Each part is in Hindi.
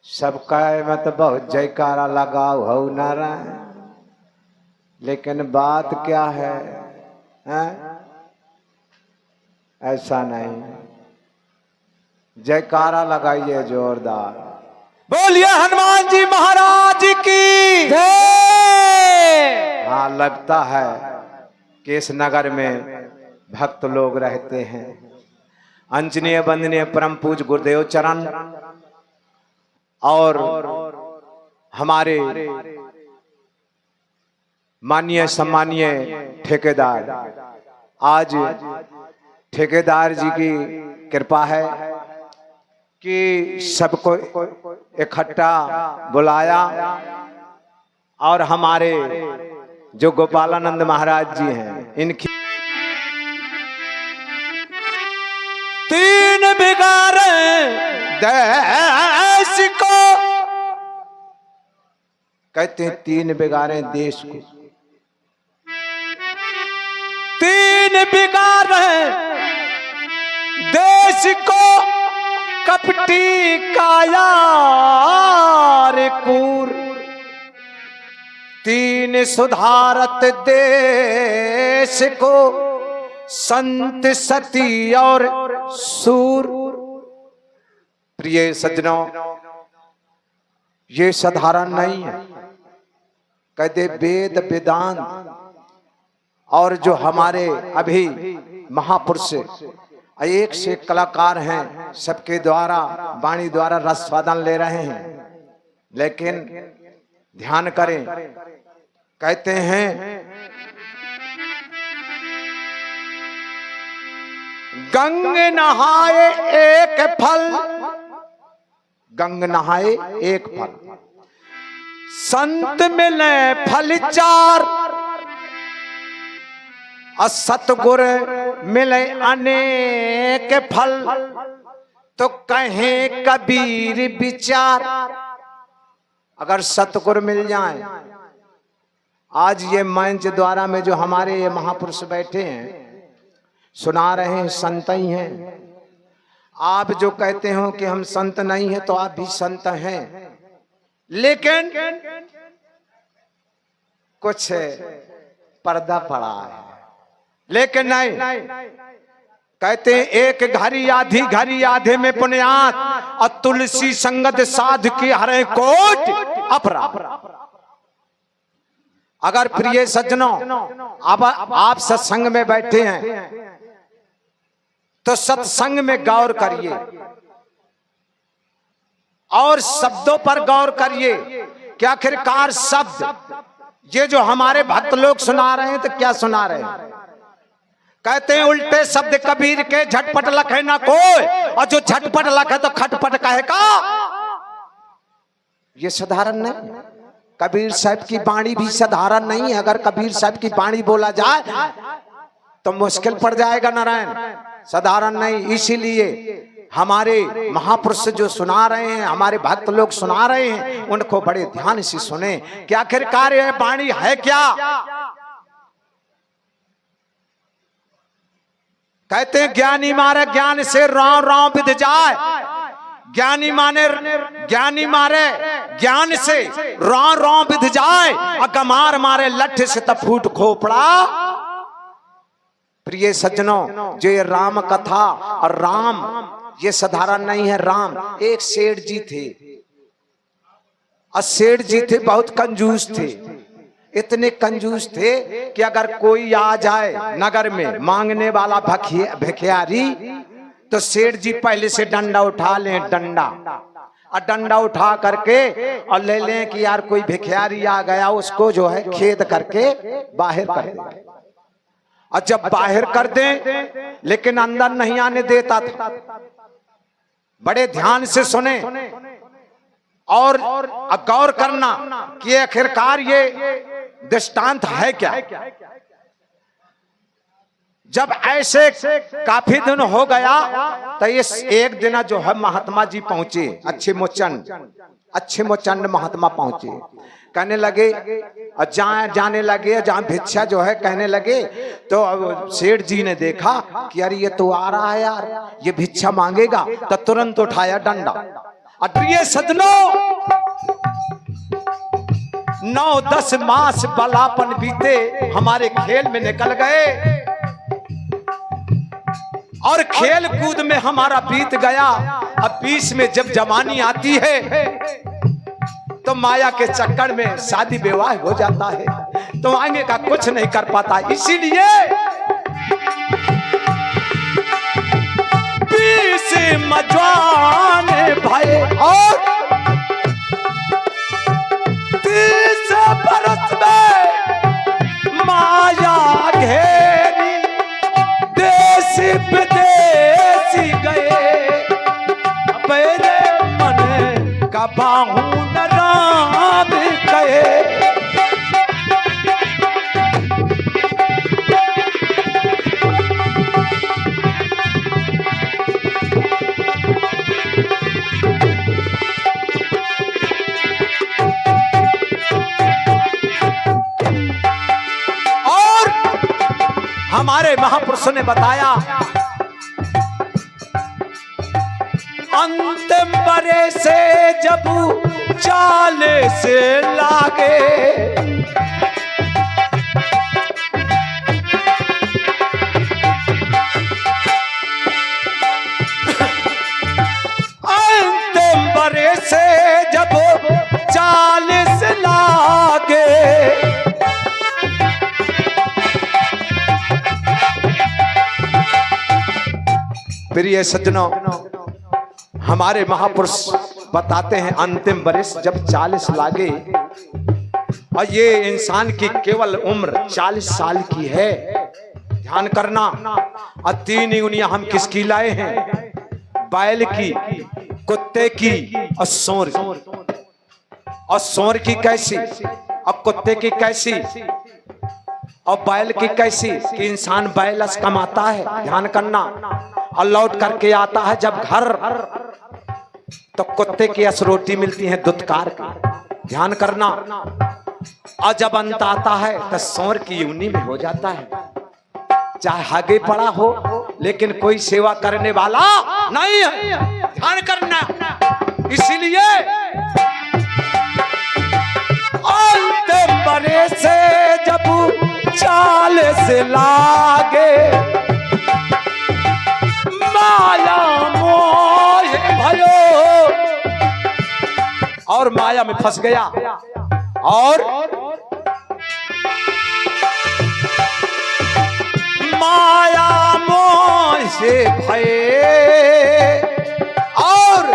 सबका मत बहुत जयकारा लगाओ हो नारायण, लेकिन बात क्या है, हैं? ऐसा नहीं, जयकारा लगाइए जोरदार। बोलिए हनुमान जी महाराज की जय। हाँ, लगता है कि इस नगर में भक्त लोग रहते हैं। अंजनीय वंदनीय परम पूज गुरुदेव चरण और हमारे माननीय सम्मानीय ठेकेदार, आज ठेकेदार जी की कृपा है कि सबको इकट्ठा बुलाया और हमारे जो गोपालानंद महाराज जी हैं, इनकी 3 बिगाड़े देश को, कहते हैं 3 बिगाड़े देश को, 3 बिगाड़े देश को, कपटी काया रे कूर। 3 सुधारत देश को, संत सती और सूर। प्रिय सज्जनों, ये साधारण नहीं है। कहते वेद वेदांत और जो हमारे अभी महापुरुष एक से कलाकार हैं, सबके द्वारा वाणी द्वारा रसास्वादन ले रहे हैं, लेकिन ध्यान करें। कहते हैं गंग नहाए एक फल, गंग नहाए एक फल, संत मिले फल 4, और सतगुर मिले अनेक फल। तो कहें कबीर विचार, अगर सतगुर मिल जाए, आज ये मंच द्वारा में जो हमारे ये महापुरुष बैठे हैं, सुना रहे हैं, संत ही हैं। आप जो कहते हो कि हम संत नहीं हैं, तो आप भी संत हैं, लेकिन कुछ पर्दा पड़ा है। लेकिन नहीं, कहते हैं एक घड़ी आधी घड़ी आधे में पुण्यात, और तुलसी संगत साध की हरे कोट अपराध। अगर प्रिय सज्जनों, अब आप सत्संग में बैठे हैं, तो सत्संग में गौर करिए और शब्दों पर गौर करिए कि आखिरकार शब्द ये जो हमारे भक्त लोग सुना रहे हैं, तो क्या सुना रहे हैं। कहते हैं उल्टे शब्द कबीर के झटपट लखे ना कोई, और जो झटपट लखे तो खटपट कहे का। ये साधारण नहीं, कबीर साहब की वाणी भी साधारण नहीं है। अगर कबीर साहब की वाणी बोला जाए तो मुश्किल पड़ जाएगा नारायण, साधारण नहीं। इसीलिए हमारे महापुरुष जो सुना रहे हैं, हमारे भक्त लोग सुना रहे हैं, उनको बड़े ध्यान से सुने कि आखिरकार यह वाणी है क्या। कहते हैं ज्ञानी मारे ज्ञान से राव राव विध जाए, ज्ञानी मारे ज्ञान से राव राव विध जाए, अगमार मारे लठ से तब फूट खोपड़ा। प्रिय सज्जनों, जो ये राम कथा, और राम ये साधारण नहीं है। राम एक सेठ जी थे, और सेठ जी थे बहुत कंजूस थे। इतने कंजूस थे कि अगर कोई आ जाए नगर में मांगने वाला भिखारी, तो सेठ जी पहले से डंडा उठा लें, डंडा, और डंडा उठा करके और ले लें कि यार कोई भिखारी आ गया, उसको जो है खेद करके बाहर कर दें। और जब बाहर कर दें, लेकिन अंदर नहीं आने देता था। बड़े ध्यान से सुने और गौर करना कि आखिरकार ये दृष्टांत है क्या। जब ऐसे काफी दिन हो गया, तो इस एक दिन जो है महात्मा जी पहुंचे, अच्छे मोचंड महात्मा पहुंचे। कहने लगे, जाने लगे, जहाँ भिक्षा जो है कहने लगे, तो सेठ जी ने देखा कि यार ये तो आ रहा है यार, ये भिक्षा मांगेगा, तो तुरंत उठाया डंडा और प्रिय सज्जनों 9-10 मास बालापन बीते हमारे खेल में निकल गए और खेल कूद में हमारा बीत गया। अब बीच में जब जवानी आती है तो माया के चक्कर में शादी विवाह हो जाता है, तो आगे का कुछ नहीं कर पाता। इसीलिए 20 मजवान भाई और 30 बरस में माया घेरी देश विदेश गए। मेरे मन का बाहू न राम कहे। और हमारे महापुरुषों ने बताया अंतिम बरे से जब 40 लागे अंतिम बरे से जब 40 लागे प्रिय सज्जनों हमारे महापुरुष बताते हैं अंतिम वर्ष जब 40 लागे और ये इंसान की केवल उम्र 40 साल की है। ध्यान करना। और 3 यूनियां हम किसकी लाए हैं? बैल की, कुत्ते की और सूर की। और सूर की कैसी और कुत्ते की कैसी और बैल की कैसी कि इंसान बैलस कमाता है। ध्यान करना। और लौट करके आता है जब घर तो कुत्ते की रोटी मिलती है दुत्कार की। ध्यान करना। और जब अंत आता है तो सूर की यूनी में हो जाता है। चाहे आगे पड़ा हो लेकिन कोई सेवा करने वाला नहीं है। ध्यान करना। इसीलिए अंतिम बरे से जब 40 लागे माया मोह भयो और माया में फंस गया। और माया मोह से भये और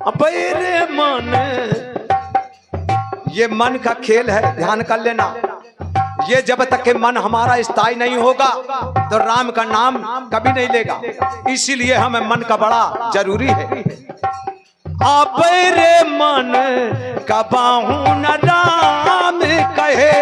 अबेरे मन, ये मन का खेल है। ध्यान कर लेना। ये जब तक के मन हमारा स्थायी नहीं होगा तो राम का नाम कभी नहीं लेगा। इसीलिए हमें मन का बड़ा जरूरी है। आप रे मन का बाहू न राम कहे।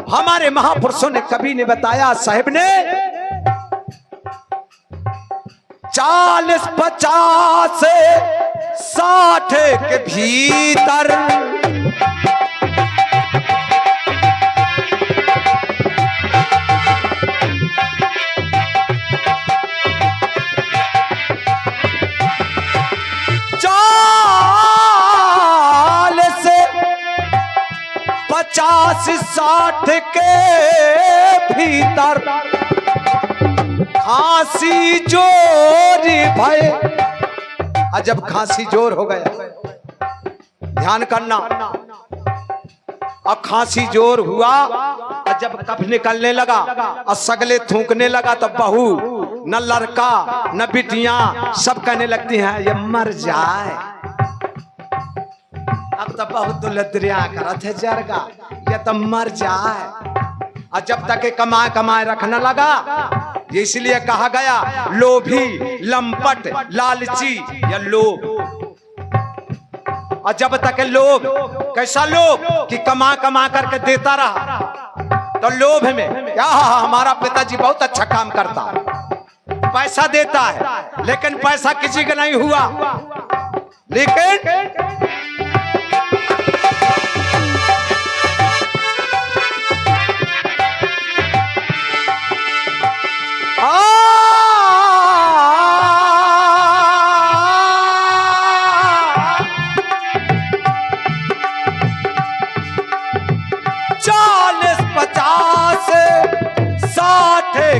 हमारे महापुरुषों ने कभी ने बताया साहिब ने 40, 50, 60 के भीतर पचास 60 के भीतर खांसी जोर भय। जब खांसी जोर हो गया, ध्यान करना। और खांसी जोर हुआ और जब कफ निकलने लगा और सगले थूकने लगा तो बहू न लड़का न बिटियां, सब कहने लगती हैं ये मर जाए। अब तो बहुत दुलदरिया करत है जरगा, ये तो मर जाए। और जब तक ये कमाए कमाए रखने लगा, इसलिए कहा गया लोभी, लंपट, लालची या लोभ। और जब तक लोभ, कैसा लोभ कि कमा कमा करके देता रहा, तो लोभ में क्या हमारा पिताजी बहुत अच्छा काम करता है, पैसा देता है, लेकिन पैसा किसी का नहीं हुआ। लेकिन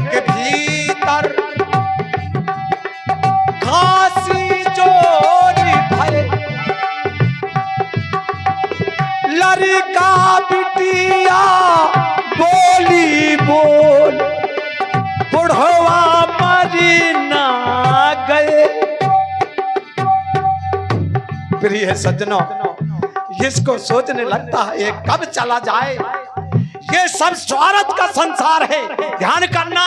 के भीतर घासी चोरी भय, लड़का बिटिया बोली बोल, बुढ़वा मरी ना गए। प्रिय सज्जनों, इसको सोचने लगता है ये कब चला जाए। ये सब स्वार्थ का संसार है, ध्यान करना।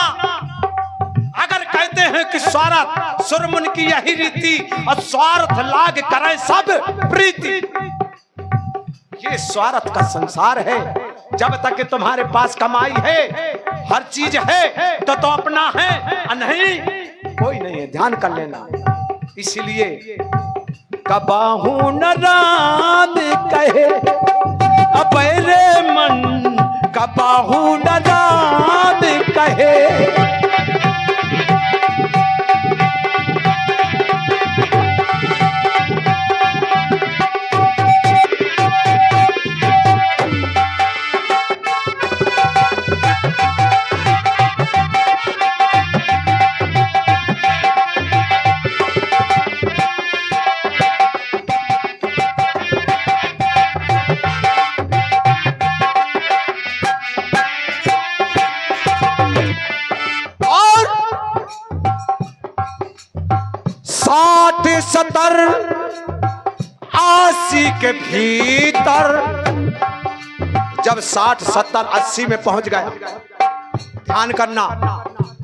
अगर कहते हैं कि स्वार्थ सुरमुन की यही रीति, और स्वार्थ लाग करें सब प्रीति, ये स्वार्थ का संसार है। जब तक कि तुम्हारे पास कमाई है, हर चीज है, तो अपना है, नहीं कोई नहीं है, ध्यान कर लेना। इसलिए कबाहू न राम कहे अब रे मन, कबाहू न राम कहे। और 60, 80 के भीतर जब 60, 70, 80 में पहुंच गया, ध्यान करना,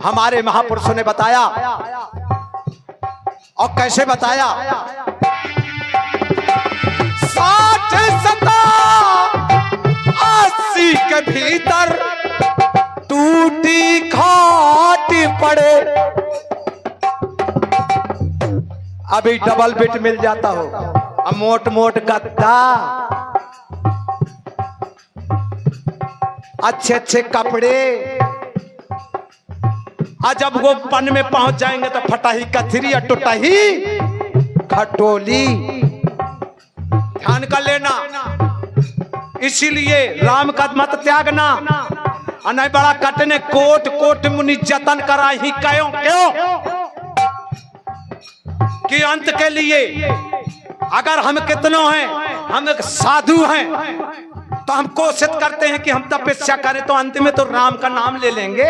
हमारे महापुरुषों ने बताया। और कैसे बताया? 60, 70, 80 के भीतर टूटी खाट पड़े। अभी डबल बेड मिल जाता हो, अब मोट मोट गद्दा, अच्छे अच्छे कपड़े, और जब वो पन में पहुंच जाएंगे तो फटाही कथरी और टुटाही खटोली। ध्यान कर लेना। इसीलिए राम का मत त्यागना। नहीं बड़ा कटने कोट कोट मुनि जतन करा ही क्यों कि अंत के लिए अगर हम कितनों हैं, हम एक साधु हैं, तो हम कोशिश करते हैं कि हम तपस्या करें तो अंत में तो राम का नाम ले लेंगे,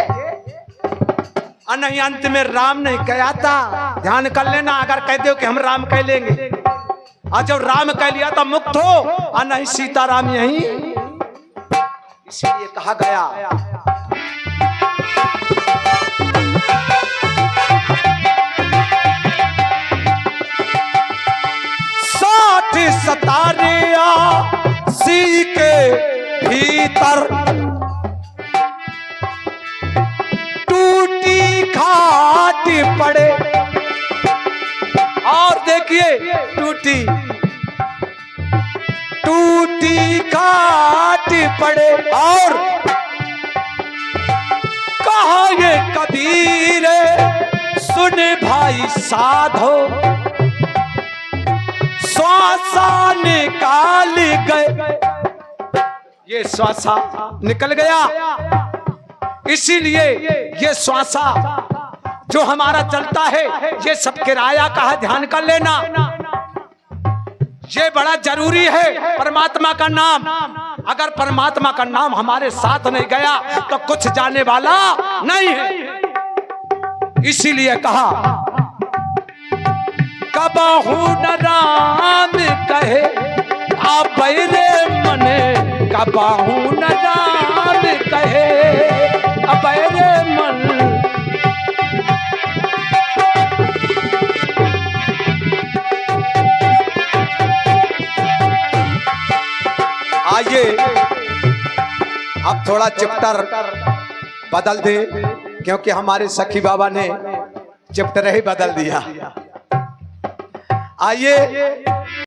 और नहीं अंत में राम नहीं कहता। ध्यान कर लेना। अगर कह दो कि हम राम कह लेंगे, और जब राम कह लिया तो मुक्त हो, और नहीं सीताराम यही। इसलिए कहा गया 60, 70, 80 के भीतर टूटी खाट पड़े। और देखिए टूटी खाट पड़े। और कहा ये कबीर सुन भाई साधो, श्वासा निकाल गए। ये श्वासा निकल गया। इसीलिए ये श्वासा जो हमारा चलता है, ये सब किराया का है। ध्यान कर लेना। ये बड़ा जरूरी है परमात्मा का नाम। अगर परमात्मा का नाम हमारे साथ नहीं गया तो कुछ जाने वाला नहीं है। इसीलिए कहा कबाहू न राम कहे आप रे मने, कबाहू न राम कहे अब रे मन। आइए अब थोड़ा चैप्टर बदल दे, क्योंकि हमारे सखी बाबा ने चैप्टर ही बदल दिया। आइए